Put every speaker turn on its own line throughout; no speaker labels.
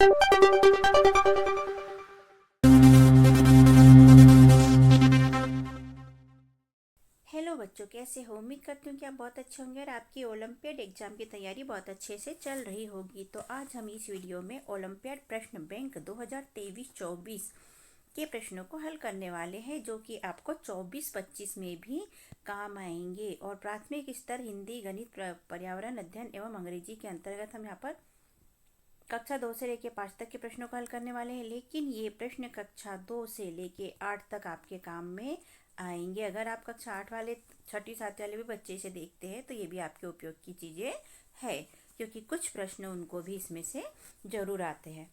Hello बच्चों, कैसे हो? उम्मीद करती हूँ कि आप बहुत अच्छे होंगे और आपकी ओलंपियाड एग्जाम की तैयारी बहुत अच्छे से चल रही होगी। तो आज हम इस वीडियो में ओलंपियाड प्रश्न बैंक 2023-24 के प्रश्नों को हल करने वाले हैं, जो कि आपको 24-25 में भी काम आएंगे। और प्राथमिक स्तर हिंदी, गणित, पर्यावरण अध्ययन एवं अंग्रेजी के अंतर्गत हम यहाँ पर कक्षा 2 से लेके 5 तक के प्रश्नों को हल करने वाले हैं। लेकिन ये प्रश्न कक्षा 2 से लेके 8 तक आपके काम में आएंगे। अगर आप कक्षा 8 वाले, छठी 7 वाले भी बच्चे इसे देखते हैं तो ये भी आपके उपयोग की चीज़ें है, क्योंकि कुछ प्रश्न उनको भी इसमें से जरूर आते हैं।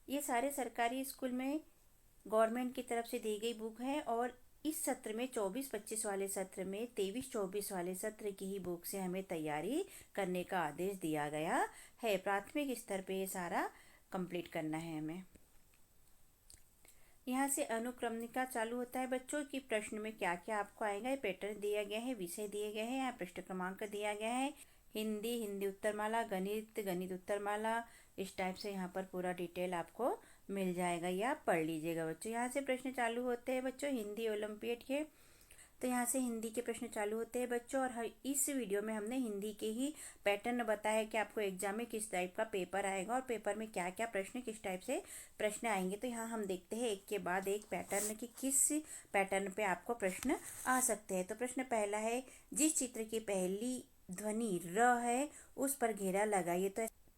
ये सारे सरकारी स्कूल में गवर्नमेंट की तरफ से दी गई बुक है, और इस सत्र में 24-25 वाले सत्र में 23-24 वाले सत्र की ही बुक से हमें तैयारी करने का आदेश दिया गया है। प्राथमिक स्तर पे ये सारा कंप्लीट करना है हमें। यहाँ से अनुक्रमणिका चालू होता है बच्चों की प्रश्न में क्या क्या आपको आएगा। ये पैटर्न दिया गया है, विषय दिए गए हैं, यहाँ पृष्ठ क्रमांक दिया गया है। हिंदी, हिंदी उत्तरमाला, गणित, गणित उत्तरमाला, इस टाइप से यहाँ पर पूरा डिटेल आपको मिल जाएगा। ये आप पढ़ लीजिएगा बच्चों। यहाँ से प्रश्न चालू होते हैं बच्चों हिंदी ओलंपियाड के। तो यहाँ से हिंदी के प्रश्न चालू होते हैं बच्चों, और इस वीडियो में हमने हिंदी के ही पैटर्न बताया है कि आपको एग्जाम में किस टाइप का पेपर आएगा और पेपर में क्या क्या प्रश्न, किस टाइप से प्रश्न आएंगे। तो यहाँ हम देखते हैं एक के बाद एक पैटर्न की किस पैटर्न पे आपको प्रश्न आ सकते हैं। तो प्रश्न पहला है, जिस चित्र की पहली ध्वनि र है उस पर घेरा लगाइए।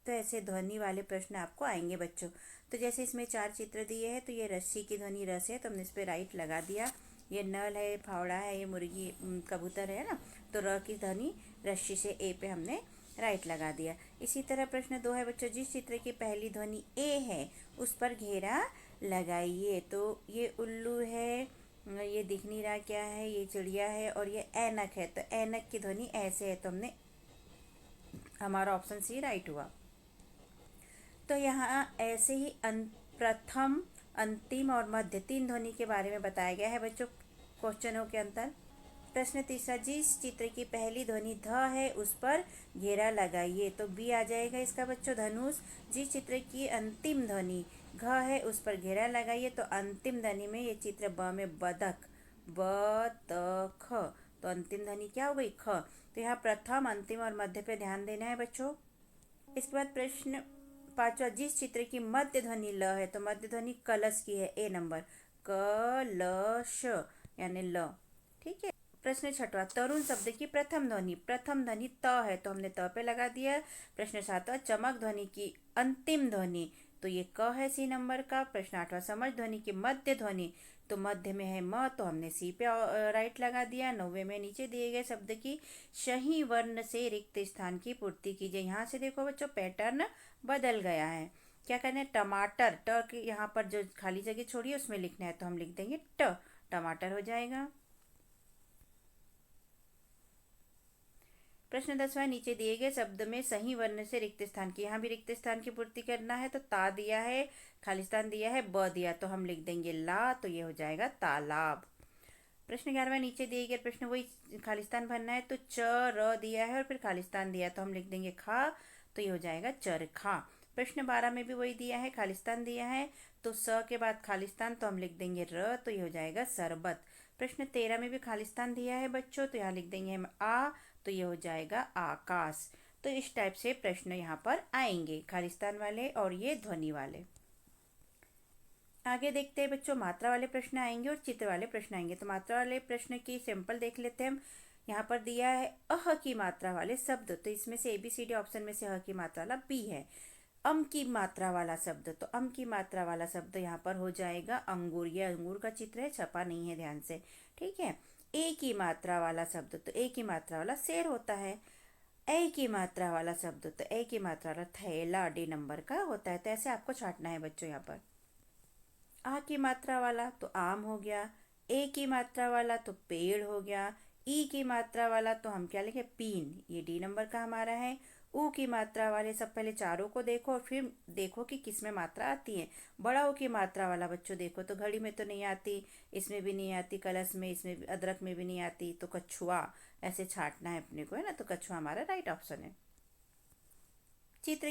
तो ऐसे ध्वनि वाले प्रश्न आपको आएंगे बच्चों। तो जैसे इसमें 4 चित्र दिए हैं, तो ये रस्सी की ध्वनि रस है, तो हमने इस पर राइट लगा दिया। ये नल है, फावड़ा है, ये मुर्गी कबूतर है ना, तो र की ध्वनि रस्सी से ए पे हमने राइट लगा दिया। इसी तरह प्रश्न 2 है बच्चों, जिस चित्र की पहली ध्वनि ए है उस पर घेरा लगाइए। तो ये उल्लू है, ये दिख नहीं रहा क्या है, ये चिड़िया है, और ये ऐनक है। तो ऐनक की ध्वनि ऐसे है, तो हमने हमारा ऑप्शन सी राइट हुआ। तो यहाँ ऐसे ही प्रथम, अंतिम और मध्य 3 ध्वनि के बारे में बताया गया है बच्चों क्वेश्चनों के अंतर। प्रश्न तीसरा, जिस चित्र की पहली ध्वनि ध है उस पर घेरा लगाइए। तो बी आ जाएगा इसका बच्चों, धनुष। जिस चित्र की अंतिम ध्वनि घ है उस पर घेरा लगाइए। तो अंतिम ध्वनि में ये चित्र ब में बदक, ब त ख, तो अंतिम ध्वनि क्या हो गई, ख। तो यहाँ प्रथम, अंतिम और मध्य पे ध्यान देना है बच्चों। इसके बाद प्रश्न 5वां, जिस चित्र की मध्य ध्वनि ल है, तो मध्य ध्वनि कलश की है, ए नंबर, कलश यानी ल। ठीक है। प्रश्न 6वां, तरुण शब्द की प्रथम ध्वनि त है, तो हमने त पे लगा दिया। प्रश्न 7वां, चमक ध्वनि की अंतिम ध्वनि, तो ये क है, सी नंबर का। प्रश्न 8वां, समझ ध्वनि की मध्य ध्वनि, तो मध्य में है म, तो हमने सी पे राइट लगा दिया। 9वें में नीचे दिए गए शब्द की सही वर्ण से रिक्त स्थान की पूर्ति कीजिए। यहाँ से देखो बच्चों पैटर्न बदल गया है। क्या करना है, टमाटर, ट की यहाँ पर जो खाली जगह छोड़ी है उसमें लिखना है, तो हम लिख देंगे ट, टमाटर हो जाएगा। प्रश्न 10वां, नीचे दिए गए शब्द में सही वर्ण से रिक्त स्थान की, यहाँ भी रिक्त स्थान की पूर्ति करना है। तो ता दिया है, खालिस्तान दिया है, ब दिया, तो हम लिख देंगे ला, तो ये हो जाएगा तालाब। प्रश्न 11वां, नीचे दिए गए प्रश्न वही खालिस्तान भरना है। तो च र दिया है और फिर खालिस्तान दिया, तो हम लिख देंगे खा, तो ये हो जाएगा चरखा। प्रश्न 12 में भी वही दिया है, खालिस्तान दिया है, तो स के बाद खालिस्तान, तो हम लिख देंगे र, तो ये हो जाएगा सरबत। प्रश्न 13 में भी खालिस्तान दिया है बच्चों, तो यहाँ लिख देंगे हम आ, तो ये हो जाएगा आकाश। तो इस टाइप से प्रश्न यहाँ पर आएंगे, खालिस्तान वाले और ये ध्वनि वाले। आगे देखते हैं बच्चों, मात्रा वाले प्रश्न आएंगे और चित्र वाले प्रश्न आएंगे। तो मात्रा वाले प्रश्न की सैंपल देख लेते हैं हम। यहाँ पर दिया है अह की मात्रा वाले शब्द, तो इसमें से ABCD ऑप्शन में से अह की मात्रा वाला बी है। अम की मात्रा वाला शब्द, तो अम की मात्रा वाला शब्द यहाँ पर हो जाएगा अंगूर। ये अंगूर का चित्र है, छपा नहीं है ध्यान से, ठीक है। ए की मात्रा वाला शब्द, तो ए की मात्रा वाला शेर होता है। ए की मात्रा वाला शब्द, तो ए की मात्रा वाला थैला, डी नंबर का होता है। तो ऐसे आपको छांटना है बच्चों। यहाँ पर आ की मात्रा वाला तो आम हो गया, ए की मात्रा वाला तो पेड़ हो गया, ई की मात्रा वाला तो हम क्या लिखे, पीन, ये डी नंबर का हमारा है। ऊ की मात्रा वाले सब पहले चारों को देखो और फिर देखो कि किस में मात्रा आती है। बड़ा ऊ की मात्रा वाला बच्चों देखो तो घड़ी में तो नहीं आती, इसमें भी नहीं आती, कलश में, इसमें भी, अदरक में भी नहीं आती, तो कछुआ, ऐसे छांटना है अपने को, है ना। तो कछुआ हमारा राइट ऑप्शन है। चित्र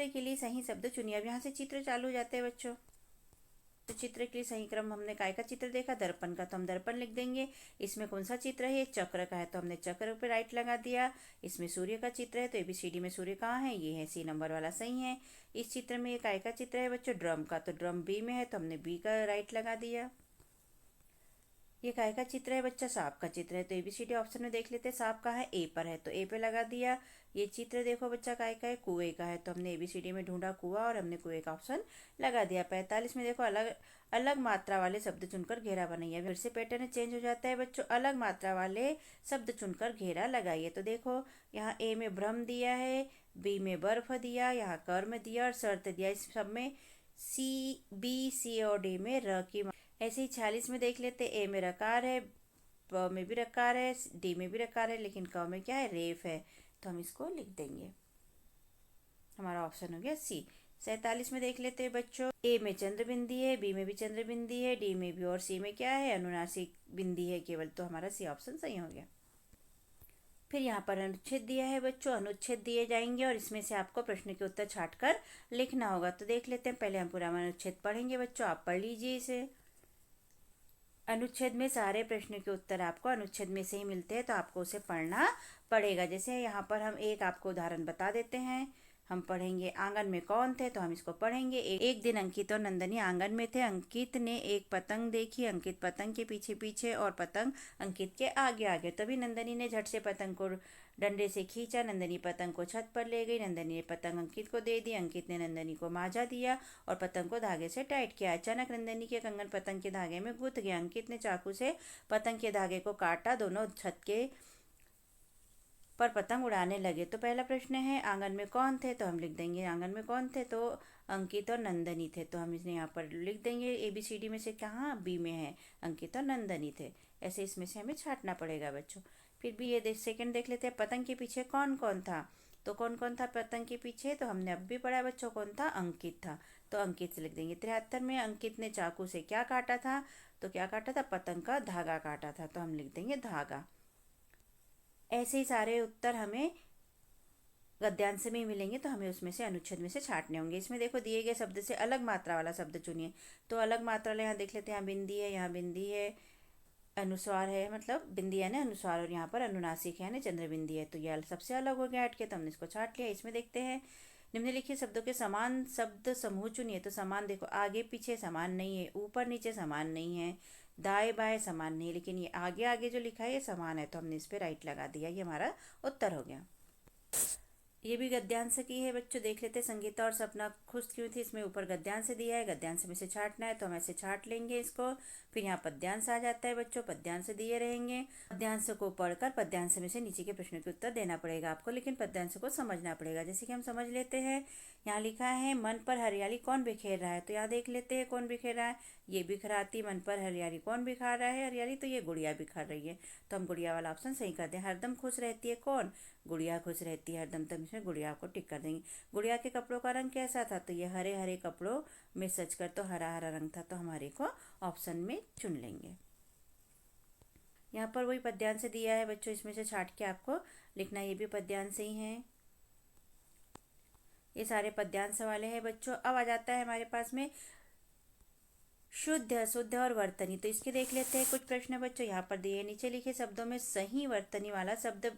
के लिए सही शब्द चुनिए। अब यहाँ से चित्र चालू हो जाते हैं बच्चों। तो चित्र के लिए सही क्रम, हमने काय का चित्र देखा, दर्पण का, तो हम दर्पण लिख देंगे। इसमें कौन सा चित्र है, ये चक्र का है, तो हमने चक्र पे राइट लगा दिया। इसमें सूर्य का चित्र है, तो ABCD में सूर्य कहाँ है, ये है, C नंबर वाला सही है। इस चित्र में ये काय का चित्र है बच्चों, ड्रम का, तो ड्रम B में है, तो हमने B का राइट लगा दिया। ये काय का चित्र है बच्चा, सांप का चित्र है, तो ABCD ऑप्शन में देख लेते हैं, सांप का है, A पर है, तो A पे लगा दिया। ये चित्र देखो बच्चा काय का है, कुएं का है, तो हमने ABCD में ढूंढा कुआं और हमने कुएं का ऑप्शन लगा दिया। 45 में देखो अलग अलग मात्रा वाले शब्द चुनकर घेरा बनाइए। फिर से पैटर्न चेंज हो जाता है बच्चों, अलग मात्रा वाले शब्द चुनकर घेरा लगाइए। तो देखो यहाँ A में भ्रम दिया है, B में बर्फ दिया, यहाँ कर्म दिया और शर्त दिया। इस सब में C और D में र की। ऐसे ही 46 में देख लेते, ए में रकार है, प में भी रकार है, डी में भी रकार है, लेकिन क में क्या है, रेफ है, तो हम इसको लिख देंगे। हमारा ऑप्शन हो गया C। 47 में देख लेते हैं बच्चों, ए में चंद्र बिंदी है, बी में भी चंद्र बिंदी है, डी में भी और सी में क्या है, अनुनासिक बिंदी है केवल, तो हमारा सी ऑप्शन सही हो गया। फिर यहाँ पर अनुच्छेद दिया है बच्चों, अनुच्छेद दिए जाएंगे और इसमें से आपको प्रश्न के उत्तर छांटकर लिखना होगा। तो देख लेते हैं, पहले हम पूरा अनुच्छेद पढ़ेंगे बच्चों, आप पढ़ लीजिए इसे। अनुच्छेद में सारे प्रश्न के उत्तर आपको अनुच्छेद में से ही मिलते हैं, तो आपको उसे पढ़ना पड़ेगा। जैसे यहाँ पर हम एक आपको उदाहरण बता देते हैं। हम पढ़ेंगे, आंगन में कौन थे, तो हम इसको पढ़ेंगे। एक दिन अंकित और नंदनी आंगन में थे। अंकित ने एक पतंग देखी, अंकित पतंग के पीछे पीछे और पतंग अंकित के आगे आगे। तभी नंदनी ने झट से पतंग को डंडे से खींचा, नंदनी पतंग को छत पर ले गई, नंदनी ने पतंग अंकित को दे दी, अंकित ने नंदनी को माजा दिया और पतंग को धागे से टाइट किया। अचानक नंदनी के कंगन पतंग के धागे में गुथ गया। अंकित ने चाकू से पतंग के धागे को काटा, दोनों छत के पर पतंग उड़ाने लगे। तो पहला प्रश्न है, आंगन में कौन थे, तो हम लिख देंगे आंगन में कौन थे, तो अंकित और नंदनी थे, तो हम इसने यहाँ पर लिख देंगे। ABCD में से कहाँ, B में है, अंकित और नंदनी थे। ऐसे इसमें से हमें छांटना पड़ेगा बच्चों। फिर भी ये सेकंड देख लेते हैं, पतंग के पीछे कौन कौन था, तो कौन कौन था पतंग के पीछे, तो हमने अब भी पढ़ा बच्चों, कौन था, अंकित था, तो अंकित से लिख देंगे। 73 में अंकित ने चाकू से क्या काटा था, तो क्या काटा था, पतंग का धागा काटा था, तो हम लिख देंगे धागा। ऐसे ही सारे उत्तर हमें गद्यांश में ही मिलेंगे, तो हमें उसमें से अनुच्छेद में से छांटने होंगे। इसमें देखो दिए गए शब्द से अलग मात्रा वाला शब्द चुनिए। तो अलग मात्रा वाले यहाँ देख लेते हैं, यहाँ बिंदी है, यहाँ बिंदी है, अनुस्वार है, मतलब बिंदी है ना अनुस्वार, और यहाँ पर अनुनासिक है ना चंद्र बिंदी है, तो यह सबसे अलग हो गया हट के, तो हमने इसको छांट लिया। इसमें देखते हैं, निम्नलिखित शब्दों के समान शब्द समूह चुनिए। तो समान देखो, आगे पीछे समान नहीं है, ऊपर नीचे समान नहीं है, दाएं बाएं समान नहीं है, लेकिन ये आगे आगे जो लिखा है ये समान है, तो हमने इस पर राइट लगा दिया। ये हमारा उत्तर हो गया। ये भी गद्यांश की है बच्चों, देख लेते हैं। संगीता और सपना खुश क्यों थी, इसमें ऊपर गद्यांश दिया है, गद्यांश में से छांटना है, तो हम ऐसे छांट लेंगे इसको। फिर यहाँ पद्यांश आ जाता है बच्चों, पद्यांश दिए रहेंगे। पद्यांश को पढ़कर पद्यांश में से नीचे के प्रश्न के उत्तर देना पड़ेगा आपको, लेकिन पद्यांश को समझना पड़ेगा। जैसे कि हम समझ लेते हैं, यहाँ लिखा है, मन पर हरियाली कौन बिखेर रहा है, तो यहाँ देख लेते हैं कौन बिखेर रहा है, ये बिखराती। मन पर हरियाली कौन बिखर रहा है, हरियाली, तो ये गुड़िया बिखर रही है, तो हम गुड़िया वाला ऑप्शन सही कर दें। हरदम खुश रहती है कौन, गुड़िया खुश रहती है हरदम, तो इसमें गुड़िया को टिक कर देंगे। गुड़िया के कपड़ों का रंग कैसा था, तो ये हरे हरे कपड़ों में सच कर तो हरा हरा रंग था, तो हमारे को ऑप्शन में चुन लेंगे। यहाँ पर वही पद्यांश दिया है बच्चों, इसमें से छांट के आपको लिखना, ये भी पद्यांश ही है, ये सारे पद्यांश वाले हैं बच्चों। अब आ जाता है हमारे पास में शुद्ध, अशुद्ध और वर्तनी। तो इसके देख लेते हैं कुछ प्रश्न बच्चों, यहाँ पर दिए, नीचे लिखे शब्दों में सही वर्तनी वाला शब्द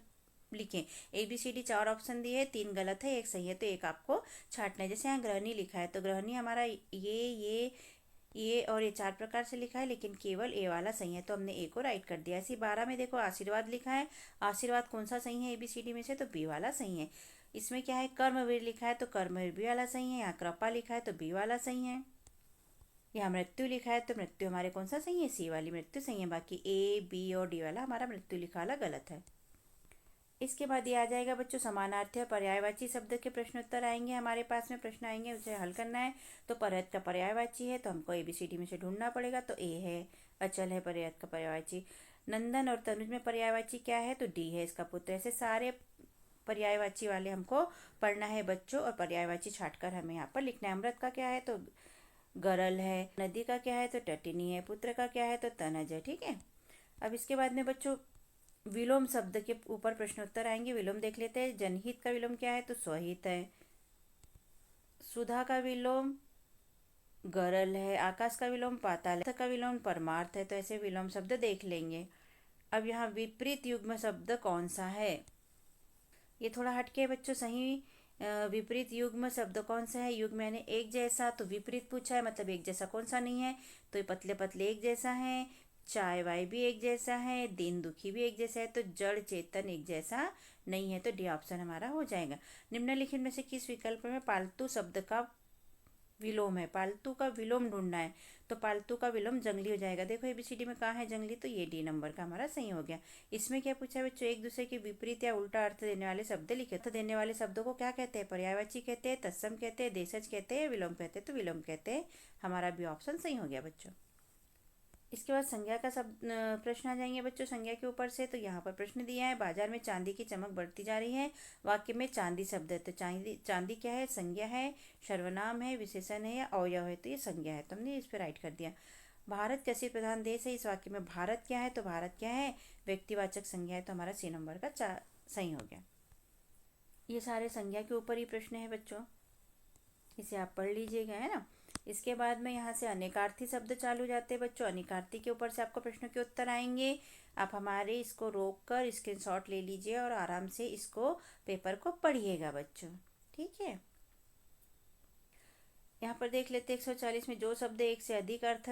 लिखें। ABCD 4 ऑप्शन दिए, 3 गलत है, 1 सही है, तो एक आपको छांटना है। जैसे यहाँ गृहिणी लिखा है, तो गृहिणी हमारा ये और ये 4 प्रकार से लिखा है, लेकिन केवल ए वाला सही है, तो हमने ए को राइट कर दिया। ऐसे 12 में देखो आशीर्वाद लिखा है, आशीर्वाद कौन सा सही है ABCD में से, तो बी वाला सही है। इसमें क्या है, कर्मवीर लिखा है, तो कर्मवीर बी वाला सही है। यहाँ कृपा लिखा है, तो बी वाला सही है। यहाँ मृत्यु लिखा है, तो मृत्यु हमारे कौन सा सही है, सी वाली मृत्यु सही है। बाकी A, B और D वाला हमारा मृत्यु लिखा वाला गलत है। इसके बाद ये आ जाएगा बच्चों, समानार्थी और पर्यायवाची शब्द के प्रश्न उत्तर आएंगे हमारे पास में, प्रश्न आएंगे, उसे हल करना है। तो पर्यत का पर्यायवाची है, तो हमको ABCD में से ढूंढना पड़ेगा, तो A है, अचल है पर्यत का पर्यायवाची। नंदन और तनुज में पर्यायवाची क्या है, तो D है, इसका पुत्र। ऐसे सारे पर्यायवाची वाले हमको पढ़ना है बच्चों, और पर्यायवाची छाटकर हमें यहाँ पर लिखना है। अमृत का क्या है, तो गरल है। नदी का क्या है, तो टटिनी है। पुत्र का क्या है, तो तनज है। ठीक है। अब इसके बाद में बच्चों विलोम शब्द के ऊपर प्रश्न उत्तर आएंगे। विलोम देख लेते हैं। जनहित का विलोम क्या है, तो स्वहित है। सुधा का विलोम गरल है। आकाश का विलोम पाताल है। का विलोम परमार्थ है। तो ऐसे विलोम शब्द देख लेंगे। अब यहाँ विपरीत युग्म शब्द कौन सा है, ये थोड़ा हटके है बच्चों। सही विपरीत युग्म शब्द कौन सा है। युग्म यानी एक जैसा, तो विपरीत पूछा है, मतलब एक जैसा कौन सा नहीं है, तो ये पतले पतले एक जैसा है। चाय वाय भी एक जैसा है। दिन दुखी भी एक जैसा है। तो जड़ चेतन एक जैसा नहीं है। तो डी ऑप्शन हमारा हो जाएगा। निम्नलिखित में से किस विकल्प में पालतू शब्द का विलोम है। पालतू का विलोम ढूंढना है, तो पालतू का विलोम जंगली हो जाएगा। देखो एबीसीडी में कहाँ है जंगली, तो ये डी नंबर का हमारा सही हो गया। इसमें क्या पूछा है बच्चों, एक दूसरे के विपरीत या उल्टा अर्थ देने वाले शब्द लिखे। तो देने वाले शब्दों को क्या कहते हैं, पर्यायवाची कहते हैं, तत्सम कहते हैं, देशज कहते हैं, विलोम कहते हैं। तो विलोम कहते हैं। हमारा भी ऑप्शन सही हो गया बच्चों। इसके बाद संज्ञा का सब प्रश्न आ जाएंगे बच्चों संज्ञा के ऊपर से। तो यहाँ पर प्रश्न दिया है, बाजार में चांदी की चमक बढ़ती जा रही है। वाक्य में चांदी शब्द है, तो चांदी चांदी क्या है, संज्ञा है, सर्वनाम है, विशेषण है या अवयव है, तो ये संज्ञा है। तो हमने इस पर राइट कर दिया। भारत कृषि प्रधान देश है। इस वाक्य में भारत क्या है, तो भारत क्या है, व्यक्तिवाचक संज्ञा है। तो हमारा सी नंबर का सही हो गया। ये सारे संज्ञा के ऊपर ही प्रश्न है बच्चों, इसे आप पढ़ लीजिएगा, है ना। इसके बाद में यहाँ से अनेकार्थी शब्द चालू जाते हैं बच्चों। अनेकार्थी के ऊपर से आपको प्रश्नों के उत्तर आएंगे। आप हमारे इसको रोक कर स्क्रीनशॉट ले लीजिए और आराम से इसको पेपर को पढ़िएगा बच्चों, ठीक है। यहाँ पर देख लेते हैं 140 में जो शब्द एक से अधिक अर्थ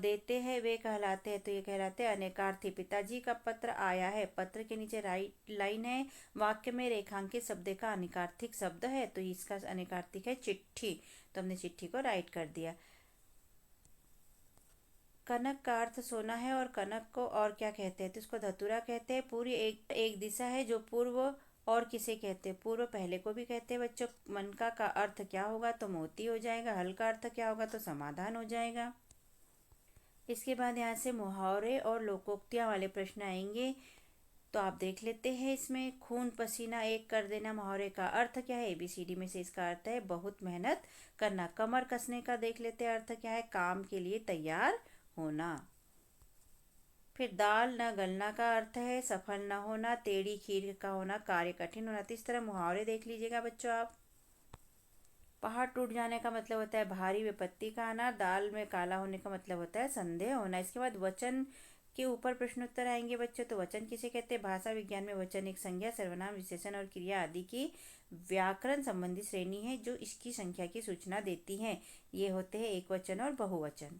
देते हैं वे कहलाते हैं। तो ये कहलाते हैं अनेकार्थी। पिताजी का पत्र आया है। पत्र के नीचे राइट लाइन है। वाक्य में रेखांकित शब्द का अनेकार्थिक शब्द है, तो इसका अनेकार्थिक है चिट्ठी। तो हमने चिट्ठी को राइट कर दिया। कनक का अर्थ सोना है और कनक को और क्या कहते हैं, तो इसको धतूरा कहते हैं। पूरी एक दिशा है जो पूर्व और किसे कहते हैं, पूर्व पहले को भी कहते हैं बच्चों। मन का अर्थ क्या होगा, तो मोती हो जाएगा। हल का अर्थ क्या होगा, तो समाधान हो जाएगा। इसके बाद यहाँ से मुहावरे और लोकोक्तियाँ वाले प्रश्न आएंगे, तो आप देख लेते हैं। इसमें खून पसीना एक कर देना मुहावरे का अर्थ क्या है। एबीसीडी में से इसका अर्थ है बहुत मेहनत करना। कमर कसने का देख लेते हैं अर्थ क्या है, काम के लिए तैयार होना। फिर दाल न गलना का अर्थ है सफल न होना। टेढ़ी खीर का होना कार्य कठिन होना। तो इस तरह मुहावरे देख लीजिएगा बच्चों आप। पहाड़ टूट जाने का मतलब होता है भारी विपत्ति का आना। दाल में काला होने का मतलब होता है संदेह होना। इसके बाद वचन के ऊपर प्रश्नोत्तर आएंगे बच्चों। तो वचन किसे कहते हैं, भाषा विज्ञान में वचन एक संज्ञा, सर्वनाम, विशेषण और क्रिया आदि की व्याकरण संबंधी श्रेणी है जो इसकी संख्या की सूचना देती है। ये होते हैं एक वचन और बहुवचन।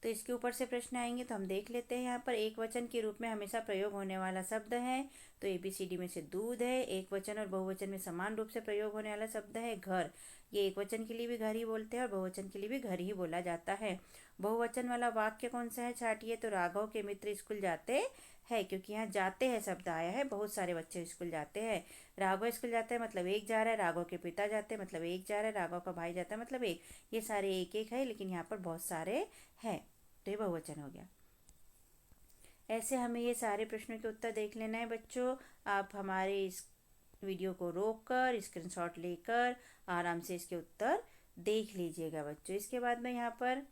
तो इसके ऊपर से प्रश्न आएंगे, तो हम देख लेते हैं। यहाँ पर एक वचन के रूप में हमेशा प्रयोग होने वाला शब्द है, तो एबीसीडी में से दूध है। एक वचन और बहुवचन में समान रूप से प्रयोग होने वाला शब्द है घर। ये एक वचन के लिए भी घर ही बोलते हैं और बहुवचन के लिए भी घर ही बोला जाता है। बहुवचन वाला वाक्य कौन सा है, छाटिए। तो राघव के मित्र स्कूल जाते हैं, क्योंकि यहाँ जाते हैं शब्द आया है। बहुत सारे बच्चे स्कूल जाते हैं। राघव स्कूल जाते हैं मतलब एक जा रहा है। राघव के पिता जाते हैं मतलब एक जा रहा है। राघव का भाई जाता है मतलब एक। ये सारे एक एक है, लेकिन यहाँ पर बहुत सारे हैं, तो ये बहुवचन हो गया। ऐसे हमें ये सारे प्रश्नों के उत्तर देख लेना है बच्चों। आप हमारे इस वीडियो को रोक कर स्क्रीनशॉट लेकर आराम से इसके उत्तर देख लीजिएगा बच्चों। इसके बाद में यहाँ पर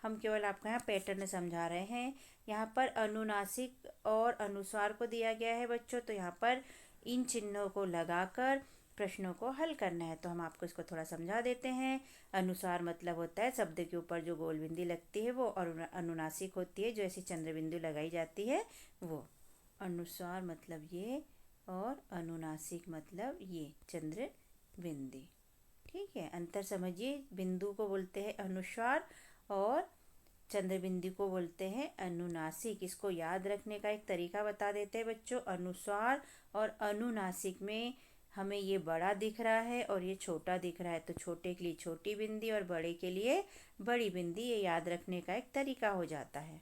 हम केवल आपको यहाँ पैटर्न समझा रहे हैं। यहाँ पर अनुनासिक और अनुस्वार को दिया गया है बच्चों। तो यहाँ पर इन चिन्हों को लगाकर प्रश्नों को हल करना है। तो हम आपको इसको थोड़ा समझा देते हैं। अनुसार मतलब होता है शब्द के ऊपर जो गोल बिंदी लगती है वो, और अनुनासिक होती है जो ऐसी चंद्र बिंदु लगाई जाती है वो। अनुस्वार मतलब ये और अनुनासिक मतलब ये चंद्र बिंदी, ठीक है। अंतर समझिए, बिंदु को बोलते हैं अनुस्वार और चंद्र बिंदु को बोलते हैं अनुनासिक। इसको याद रखने का एक तरीका बता देते हैं बच्चों। अनुस्वार और अनुनासिक में हमें ये बड़ा दिख रहा है और ये छोटा दिख रहा है, तो छोटे के लिए छोटी बिंदी और बड़े के लिए बड़ी बिंदी, ये याद रखने का एक तरीका हो जाता है।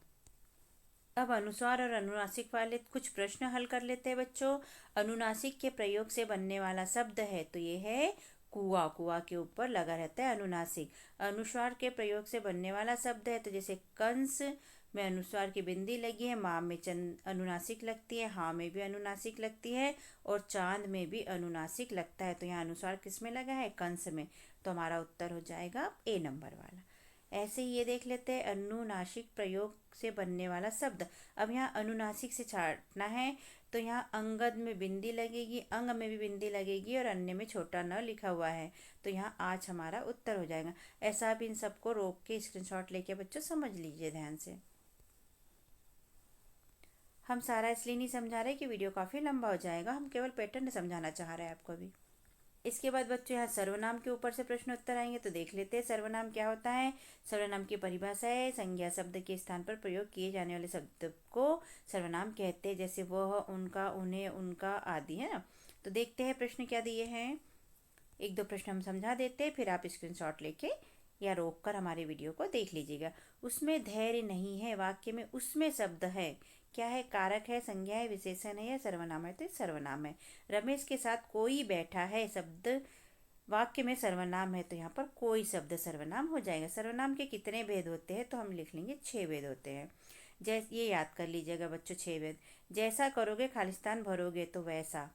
अब अनुस्वार और अनुनासिक वाले कुछ प्रश्न हल कर लेते हैं बच्चों। अनुनासिक के प्रयोग से बनने वाला शब्द है, तो ये है कुआ। कुआ के ऊपर लगा रहता है अनुनासिक। अनुस्वार के प्रयोग से बनने वाला शब्द है, तो जैसे कंस में अनुस्वार की बिंदी लगी है, माँ में अनुनासिक लगती है, हाँ में भी अनुनासिक लगती है और चांद में भी अनुनासिक लगता है। तो यहाँ अनुस्वार किस में लगा है, कंस में। तो हमारा उत्तर हो जाएगा ए नंबर वाला। ऐसे ही ये देख लेते हैं अनुनासिक प्रयोग से बनने वाला शब्द। अब यहाँ अनुनासिक से छांटना है, तो यहाँ अंगद में बिंदी लगेगी, अंग में भी बिंदी लगेगी और अन्य में छोटा न लिखा हुआ है, तो यहाँ आज हमारा उत्तर हो जाएगा। ऐसा आप इन सबको रोक के स्क्रीनशॉट लेके बच्चों समझ लीजिए ध्यान से। हम सारा इसलिए नहीं समझा रहे कि वीडियो काफ़ी लंबा हो जाएगा, हम केवल पैटर्न समझाना चाह रहे हैं आपको भी। इसके बाद बच्चों यहाँ सर्वनाम के ऊपर से प्रश्न उत्तर आएंगे, तो देख लेते हैं सर्वनाम क्या होता है। सर्वनाम की परिभाषा है संज्ञा शब्द के स्थान पर प्रयोग किए जाने वाले शब्द को सर्वनाम कहते हैं, जैसे वह, उनका, उन्हें, उनका आदि, है ना। तो देखते हैं प्रश्न क्या दिए हैं। एक दो प्रश्न हम समझा देते हैं, फिर आप स्क्रीनशॉट लेके या रोक कर हमारे वीडियो को देख लीजिएगा। उसमें धैर्य नहीं है, वाक्य में उसमें शब्द है, क्या है, कारक है, संज्ञा है, विशेषण है या सर्वनाम है, तो ये सर्वनाम है। रमेश के साथ कोई बैठा है, शब्द वाक्य में सर्वनाम है, तो यहाँ पर कोई शब्द सर्वनाम हो जाएगा। सर्वनाम के कितने भेद होते हैं, तो हम लिख लेंगे 6 भेद होते हैं। जैसे ये याद कर लीजिएगा बच्चों, 6 भेद। जैसा करोगे खालिस्तान भरोगे तो वैसा।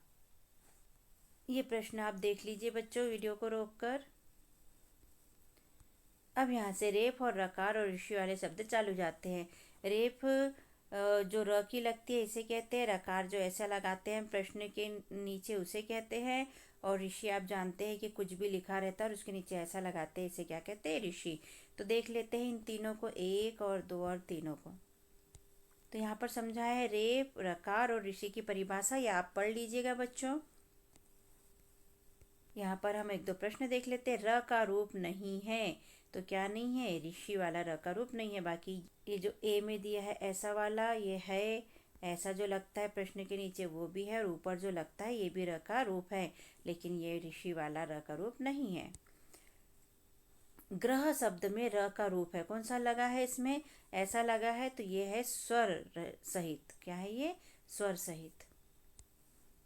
ये प्रश्न आप देख लीजिए बच्चों वीडियो को रोककर। अब यहाँ से रेफ और रकार और ऋषि वाले शब्द चालू जाते हैं। रेफ जो र की लगती है इसे कहते हैं, रकार जो ऐसा लगाते हैं प्रश्न के नीचे उसे कहते हैं, और ऋषि आप जानते हैं कि कुछ भी लिखा रहता है और उसके नीचे ऐसा लगाते हैं, इसे क्या कहते हैं, ऋषि। तो देख लेते हैं इन तीनों को, 1 और 2 और तीनों को। तो यहाँ पर समझा है रेफ, रकार और ऋषि की परिभाषा, या आप पढ़ लीजिएगा बच्चों। यहाँ पर हम एक दो प्रश्न देख लेते हैं। र का रूप नहीं है, तो क्या नहीं है, ऋषि वाला र का रूप नहीं है। बाकी ये जो ए में दिया है ऐसा वाला ये है, ऐसा जो लगता है प्रश्न के नीचे वो भी है, और ऊपर जो लगता है ये भी र का रूप है, लेकिन ये ऋषि वाला र का रूप नहीं है। ग्रह शब्द में र का रूप है, कौन सा लगा है इसमें, ऐसा लगा है, तो ये है स्वर सहित। क्या है ये, स्वर सहित।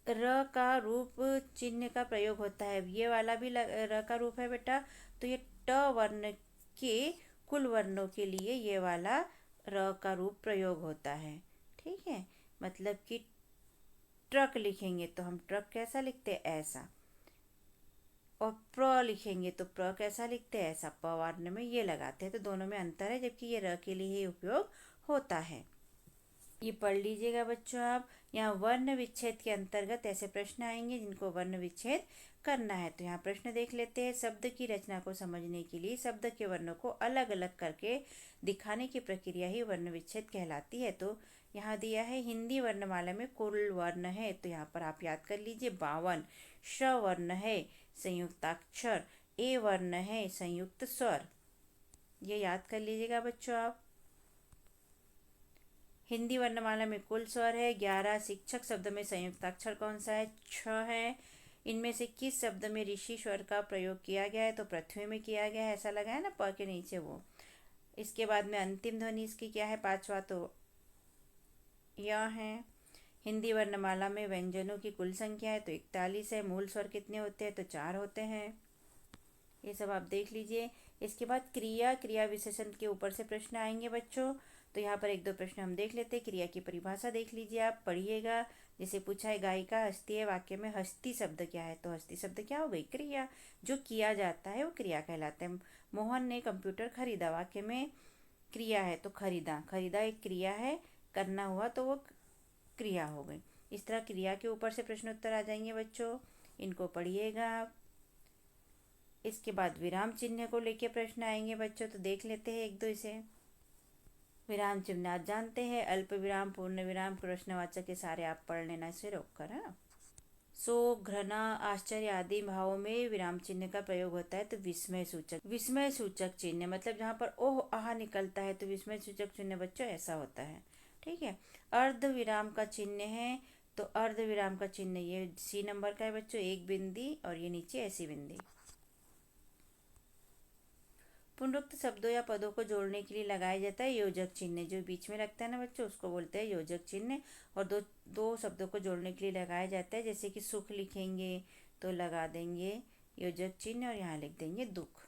र का रूप चिन्ह का प्रयोग होता है, ये वाला भी र का रूप है बेटा, तो ये ट वर्ण के कुल वर्णों के लिए ये वाला र का रूप प्रयोग होता है। ठीक है, मतलब कि ट्रक लिखेंगे तो हम ट्रक कैसा लिखते हैं, ऐसा, और प्र लिखेंगे तो प्र कैसा लिखते हैं, ऐसा, प वर्ण में ये लगाते हैं, तो दोनों में अंतर है, जबकि ये र के लिए ही उपयोग होता है। ये पढ़ लीजिएगा बच्चों आप। यहाँ वर्ण विच्छेद के अंतर्गत ऐसे प्रश्न आएंगे जिनको वर्ण विच्छेद करना है। तो यहाँ प्रश्न देख लेते हैं। शब्द की रचना को समझने के लिए शब्द के वर्णों को अलग अलग करके दिखाने की प्रक्रिया ही वर्ण विच्छेद कहलाती है। तो यहाँ दिया है हिंदी वर्णमाला में कुल वर्ण है, तो यहाँ पर आप याद कर लीजिए 52। श वर्ण है संयुक्ताक्षर, ए वर्ण है संयुक्त स्वर, ये याद कर लीजिएगा बच्चों आप। हिंदी वर्णमाला में कुल स्वर है 11। शिक्षक शब्द में संयुक्ताक्षर कौन सा है, छ है। इनमें से किस शब्द में ऋषि स्वर का प्रयोग किया गया है, तो पृथ्वी में किया गया है, ऐसा लगा है ना प के नीचे वो। इसके बाद में अंतिम ध्वनि इसकी क्या है, 5वां, तो य है। हिंदी वर्णमाला में व्यंजनों की कुल संख्या है तो 41 है। मूल स्वर कितने होते हैं, तो 4 होते हैं। ये सब आप देख लीजिए। इसके बाद क्रिया, क्रिया विशेषण के ऊपर से प्रश्न आएंगे बच्चों। तो यहाँ पर एक दो प्रश्न हम देख लेते हैं। क्रिया की परिभाषा देख लीजिए, आप पढ़िएगा। जैसे पूछा है गायिका हंसती है, वाक्य में हंसती शब्द क्या है, तो हंसती शब्द क्या हो गई, क्रिया। जो किया जाता है वो क्रिया कहलाता है। मोहन ने कंप्यूटर खरीदा, वाक्य में क्रिया है तो खरीदा, खरीदा एक क्रिया है, करना हुआ तो वो क्रिया हो गई। इस तरह क्रिया के ऊपर से प्रश्न उत्तर आ जाएंगे बच्चों, इनको पढ़िएगा आप। इसके बाद विराम चिन्ह को लेके प्रश्न आएंगे बच्चों, तो देख लेते हैं एक दो इसे। विराम चिन्ह आप जानते हैं, अल्प विराम, पूर्ण विराम, प्रश्नवाचक, के सारे आप पढ़ लेना इसे रोक कर, है ना। शोक, घृणा, आश्चर्य आदि भावों में विराम चिन्ह का प्रयोग होता है। तो विस्मय सूचक, विस्मय सूचक चिन्ह मतलब जहाँ पर ओह आह निकलता है तो विस्मय सूचक चिन्ह बच्चों ऐसा होता है। ठीक है। अर्ध विराम का चिन्ह है, तो अर्ध विराम का चिन्ह ये सी नंबर का है बच्चों, एक बिंदी और ये नीचे ऐसी बिंदी। पुनरुक्त शब्दों या पदों को जोड़ने के लिए लगाया जाता है योजक चिन्ह, जो बीच में लगता है ना बच्चों उसको बोलते हैं योजक चिन्ह। और दो शब्दों को जोड़ने के लिए लगाया जाता है, जैसे कि सुख लिखेंगे तो लगा देंगे योजक चिन्ह और यहाँ लिख देंगे दुख।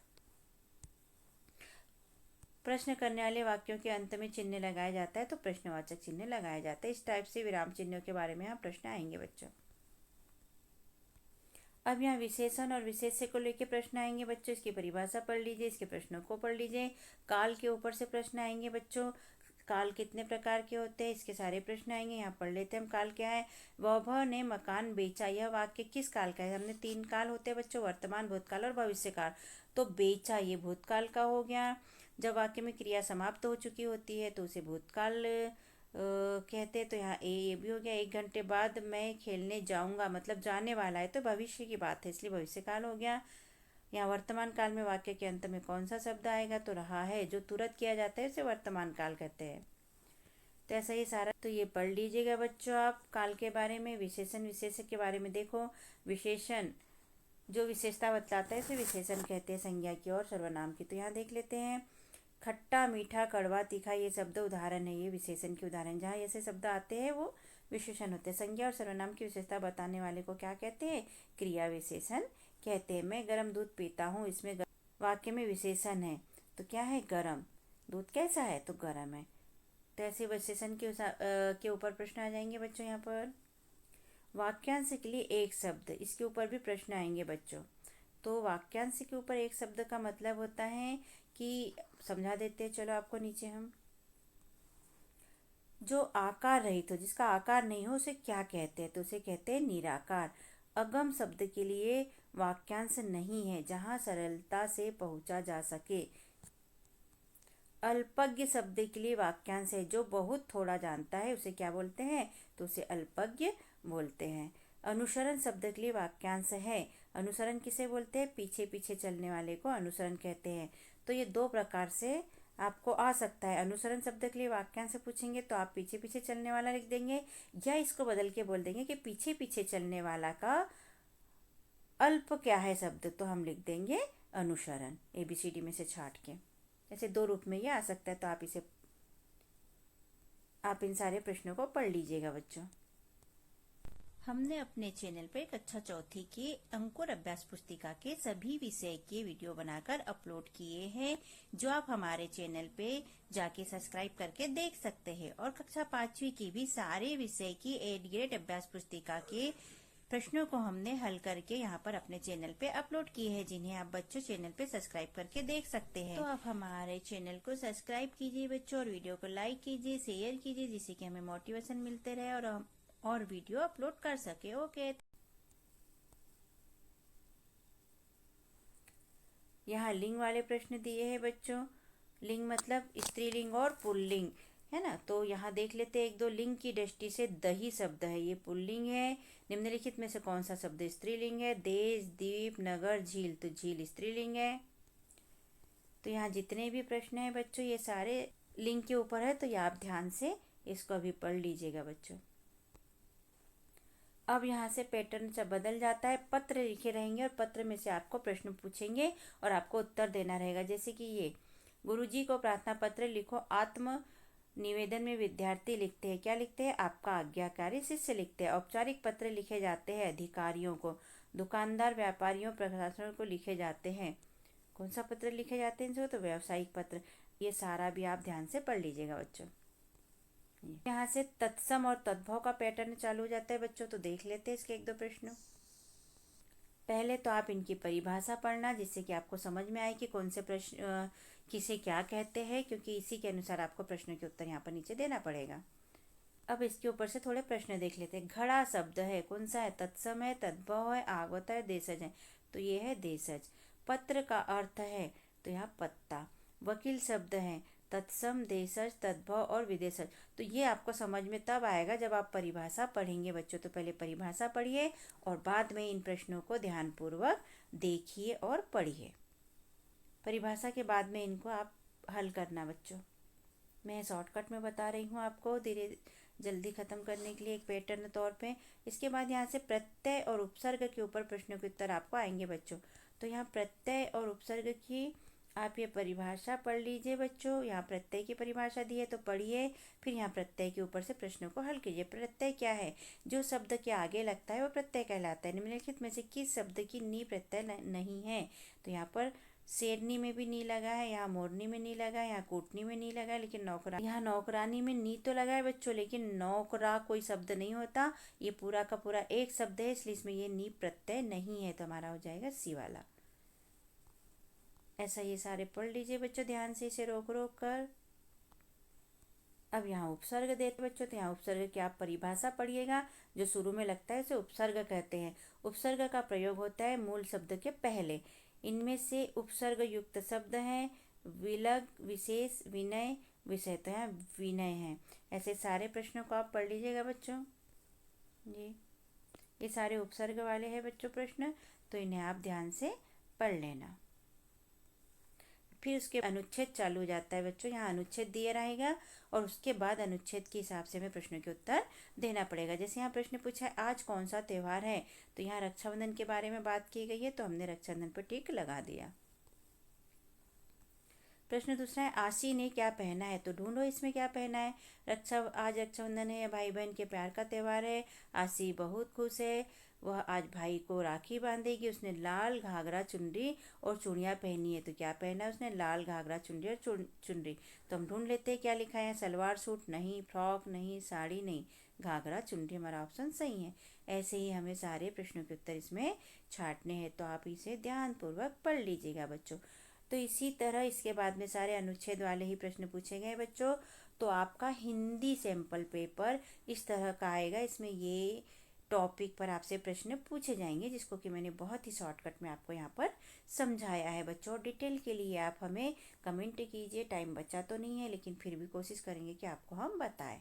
प्रश्न करने वाले वाक्यों के अंत में चिन्ह लगाया जाता है तो प्रश्नवाचक चिन्ह लगाया जाता है। इस टाइप से विराम चिन्हों के बारे में यहाँ प्रश्न आएंगे बच्चों। अब यहाँ विशेषण और विशेष्य को लेके प्रश्न आएंगे बच्चों। इसकी परिभाषा पढ़ लीजिए, इसके प्रश्नों को पढ़ लीजिए। काल के ऊपर से प्रश्न आएंगे बच्चों। काल कितने प्रकार के होते हैं, इसके सारे प्रश्न आएंगे। यहाँ पढ़ लेते हैं हम काल क्या है। वह ने मकान बेचा, यह वाक्य किस काल का है। हमने 3 काल होते हैं बच्चों, वर्तमान, भूतकाल और भविष्यकाल। तो बेचा ये भूतकाल का हो गया। जब वाक्य में क्रिया समाप्त हो चुकी होती है तो उसे भूतकाल कहते हैं। तो यहाँ ये भी हो गया। 1 घंटे बाद मैं खेलने जाऊंगा, मतलब जाने वाला है, तो भविष्य की बात है, इसलिए भविष्य काल हो गया। यहाँ वर्तमान काल में वाक्य के अंत में कौन सा शब्द आएगा, तो रहा है। जो तुरंत किया जाता है उसे वर्तमान काल कहते हैं। तो ऐसा ही सारा तो ये पढ़ लीजिएगा बच्चों आप काल के बारे में। विशेषण विशेष्य के बारे में देखो। विशेषण जो विशेषता बतलाता है उसे विशेषण कहते हैं, संज्ञा की और सर्वनाम की। तो यहाँ देख लेते हैं। खट्टा, मीठा, कड़वा, तीखा, ये शब्द उदाहरण है, ये विशेषण के उदाहरण। जहाँ ऐसे शब्द आते हैं वो विशेषण होते हैं। संज्ञा और सर्वनाम की विशेषता बताने वाले को क्या कहते हैं, क्रिया विशेषण कहते हैं। मैं गर्म दूध पीता हूँ, इसमें वाक्य में विशेषण है, तो क्या है, गर्म। दूध कैसा है, तो गर्म है। तो ऐसे विशेषण के ऊपर प्रश्न आ जाएंगे बच्चों। यहाँ पर वाक्यांश के लिए एक शब्द, इसके ऊपर भी प्रश्न आएंगे बच्चों। तो वाक्यांश के ऊपर एक शब्द का मतलब होता है कि समझा देते हैं चलो आपको नीचे हम। जो आकार रहित हो, जिसका आकार नहीं हो, उसे क्या कहते हैं, तो उसे कहते हैं निराकार। अगम शब्द के लिए वाक्यांश नहीं है, जहाँ सरलता से पहुंचा जा सके। अल्पज्ञ शब्द के लिए वाक्यांश है, जो बहुत थोड़ा जानता है उसे क्या बोलते हैं, तो उसे अल्पज्ञ बोलते हैं। अनुसरण शब्द के लिए वाक्यांश है। अनुसरण किसे बोलते हैं, पीछे पीछे चलने वाले को अनुसरण कहते हैं। तो ये 2 प्रकार से आपको आ सकता है। अनुसरण शब्द के लिए वाक्यांश से पूछेंगे तो आप पीछे पीछे चलने वाला लिख देंगे, या इसको बदल के बोल देंगे कि पीछे पीछे चलने वाला का अल्प क्या है शब्द, तो हम लिख देंगे अनुसरण, ABCD में से छाट के। ऐसे 2 रूप में ये आ सकता है। तो आप इन सारे प्रश्नों को पढ़ लीजिएगा बच्चों। हमने अपने चैनल पर कक्षा चौथी के अंकुर अभ्यास पुस्तिका के सभी विषय के वीडियो बनाकर अपलोड किए हैं, जो आप हमारे चैनल पे जाके सब्सक्राइब करके देख सकते हैं। और कक्षा 5वीं की भी सारे विषय की A ग्रेड अभ्यास पुस्तिका के प्रश्नों को हमने हल करके यहाँ पर अपने चैनल पे अपलोड किए हैं, जिन्हें आप बच्चों चैनल पे सब्सक्राइब करके देख सकते हैं। तो आप हमारे चैनल को सब्सक्राइब कीजिए बच्चों, और वीडियो को लाइक कीजिए, शेयर कीजिए, जिससे कि हमें मोटिवेशन मिलते रहे और हम और वीडियो अपलोड कर सके। ओके। यहाँ लिंग वाले प्रश्न दिए हैं बच्चों। लिंग मतलब स्त्रीलिंग और पुल्लिंग, है ना। तो यहाँ देख लेते हैं 1-2 लिंग की दृष्टि से। दही शब्द है, ये पुल्लिंग है। निम्नलिखित में से कौन सा शब्द स्त्रीलिंग है, देश, द्वीप, नगर, झील, तो झील स्त्रीलिंग है। तो यहाँ जितने भी प्रश्न हैं बच्चों ये सारे लिंग के ऊपर है, तो ये आप ध्यान से इसको अभी पढ़ लीजिएगा बच्चों। अब यहाँ से पैटर्न से बदल जाता है। पत्र लिखे रहेंगे और पत्र में से आपको प्रश्न पूछेंगे और आपको उत्तर देना रहेगा। जैसे कि ये, गुरुजी को प्रार्थना पत्र लिखो। आत्म निवेदन में विद्यार्थी लिखते हैं, क्या लिखते हैं, आपका आज्ञाकारी। शिष्य लिखते हैं। औपचारिक पत्र लिखे जाते हैं अधिकारियों को। दुकानदार, व्यापारियों, प्रशासनों को लिखे जाते हैं। कौन सा पत्र लिखे जाते हैं इनसे, तो व्यावसायिक पत्र। ये सारा भी आप ध्यान से पढ़ लीजिएगा बच्चों। यहाँ से तत्सम और तद्भव का पैटर्न चालू हो जाता है बच्चों। तो देख लेते हैं इसके 1-2 प्रश्न। पहले तो आप इनकी परिभाषा पढ़ना, जिससे कि आपको समझ में आए कि कौन से प्रश्न किसे क्या कहते हैं, क्योंकि इसी के अनुसार आपको प्रश्नों के उत्तर यहाँ पर नीचे देना पड़ेगा। अब इसके ऊपर से थोड़े प्रश्न देख लेते हैं। घड़ा शब्द है, कौन सा है, तत्सम है, तद्भव है, आगवत है, देशज है, तो ये है देशज। पत्र का अर्थ है, तो यहाँ पत्ता। वकील शब्द है, तत्सम, देशज, तद्भव और विदेशज। तो ये आपको समझ में तब आएगा जब आप परिभाषा पढ़ेंगे बच्चों। तो पहले परिभाषा पढ़िए और बाद में इन प्रश्नों को ध्यानपूर्वक देखिए और पढ़िए। परिभाषा के बाद में इनको आप हल करना बच्चों। मैं शॉर्टकट में बता रही हूँ आपको, धीरे जल्दी ख़त्म करने के लिए एक पैटर्न तौर पे। इसके बाद यहाँ से प्रत्यय और उपसर्ग के ऊपर प्रश्नों के उत्तर आपको आएंगे बच्चों। तो यहाँ प्रत्यय और उपसर्ग की आप ये परिभाषा पढ़ लीजिए बच्चों। यहाँ प्रत्यय की परिभाषा दी है तो पढ़िए, फिर यहाँ प्रत्यय के ऊपर से प्रश्नों को हल कीजिए। प्रत्यय क्या है, जो शब्द के आगे लगता है वो प्रत्यय कहलाता है। निम्नलिखित में से किस शब्द की नी प्रत्यय नहीं है, तो यहाँ पर शेरनी में भी नी लगा है, यहाँ मोरनी में नी लगा है, यहाँ कोटनी में नी लगा है, लेकिन नौकरानी, यहाँ नौकरानी में नी तो लगा है बच्चों, लेकिन नौकरा कोई शब्द नहीं होता, ये पूरा का पूरा एक शब्द है, इसलिए इसमें ये नी प्रत्यय नहीं है, तो हमारा हो जाएगा सी वाला। ऐसा ये सारे पढ़ लीजिए बच्चों ध्यान से, इसे रोक रोक कर। अब यहाँ उपसर्ग देते बच्चों, तो यहाँ उपसर्ग की आप परिभाषा पढ़िएगा। जो शुरू में लगता है उसे उपसर्ग कहते हैं। उपसर्ग का प्रयोग होता है मूल शब्द के पहले। इनमें से उपसर्ग युक्त शब्द हैं विलग, विशेष, विनय, विषय, तो यहाँ विनय है। ऐसे सारे प्रश्नों को आप पढ़ लीजिएगा बच्चों जी। ये सारे उपसर्ग वाले हैं बच्चों प्रश्न, तो इन्हें आप ध्यान से पढ़ लेना। फिर उसके अनुच्छेद चालू हो जाता है बच्चों, यहाँ अनुच्छेद दिया रहेगा और उसके बाद अनुच्छेद के हिसाब से हमें प्रश्नों के उत्तर देना पड़ेगा। जैसे यहाँ प्रश्न पूछा है आज कौन सा त्यौहार है, तो यहाँ रक्षाबंधन के बारे में बात की गई है, तो हमने रक्षाबंधन पर टिक लगा दिया। प्रश्न दूसरा है आशी ने क्या पहना है, तो ढूंढो इसमें क्या पहना है। आज रक्षाबंधन है, भाई बहन के प्यार का त्यौहार है। आशी बहुत खुश है, वह आज भाई को राखी बांधेगी। उसने लाल घाघरा चुनरी और चूड़ियाँ पहनी है, तो क्या पहना है उसने, लाल घाघरा चुनरी और चुनरी। तो हम ढूंढ लेते हैं क्या लिखा है। सलवार सूट नहीं, फ्रॉक नहीं, साड़ी नहीं, घाघरा चुनरी हमारा ऑप्शन सही है। ऐसे ही हमें सारे प्रश्नों के उत्तर इसमें छांटने हैं, तो आप इसे ध्यानपूर्वक पढ़ लीजिएगा बच्चों। तो इसी तरह इसके बाद में सारे अनुच्छेद वाले ही प्रश्न पूछे गए बच्चों। तो आपका हिंदी सैंपल पेपर इस तरह का आएगा। इसमें ये टॉपिक पर आपसे प्रश्न पूछे जाएंगे, जिसको कि मैंने बहुत ही शॉर्टकट में आपको यहाँ पर समझाया है बच्चों। डिटेल के लिए आप हमें कमेंट कीजिए, टाइम बचा तो नहीं है, लेकिन फिर भी कोशिश करेंगे कि आपको हम बताएं।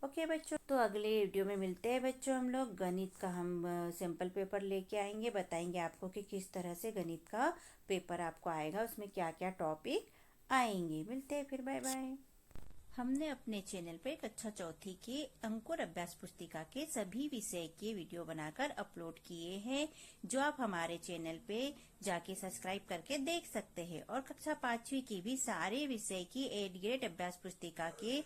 ओके बच्चों, तो अगले वीडियो में मिलते हैं बच्चों। हम लोग गणित का हम सैंपल पेपर लेके आएंगे, बताएंगे आपको कि किस तरह से गणित का पेपर आपको आएगा, उसमें क्या क्या टॉपिक आएंगे। मिलते हैं फिर, बाय बाय। हमने अपने चैनल पे कक्षा चौथी के अंकुर अभ्यास पुस्तिका के सभी विषय के वीडियो बनाकर अपलोड किए हैं, जो आप हमारे चैनल पे जाके सब्सक्राइब करके देख सकते हैं। और कक्षा 5वीं की भी सारे विषय की 8 ग्रेड अभ्यास पुस्तिका के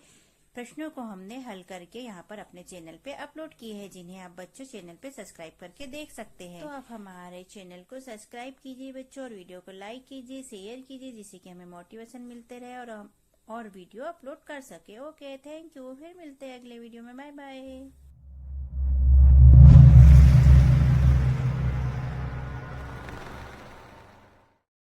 प्रश्नों को हमने हल करके यहाँ पर अपने चैनल पे अपलोड किए हैं, जिन्हें आप बच्चों चैनल पे सब्सक्राइब करके देख सकते हैं। तो आप हमारे चैनल को सब्सक्राइब कीजिए बच्चों, और वीडियो को लाइक कीजिए, शेयर कीजिए, जिससे कि हमें मोटिवेशन मिलते रहे और हम और वीडियो अपलोड कर सके। Okay, thank you. फिर मिलते हैं अगले वीडियो में। Bye bye.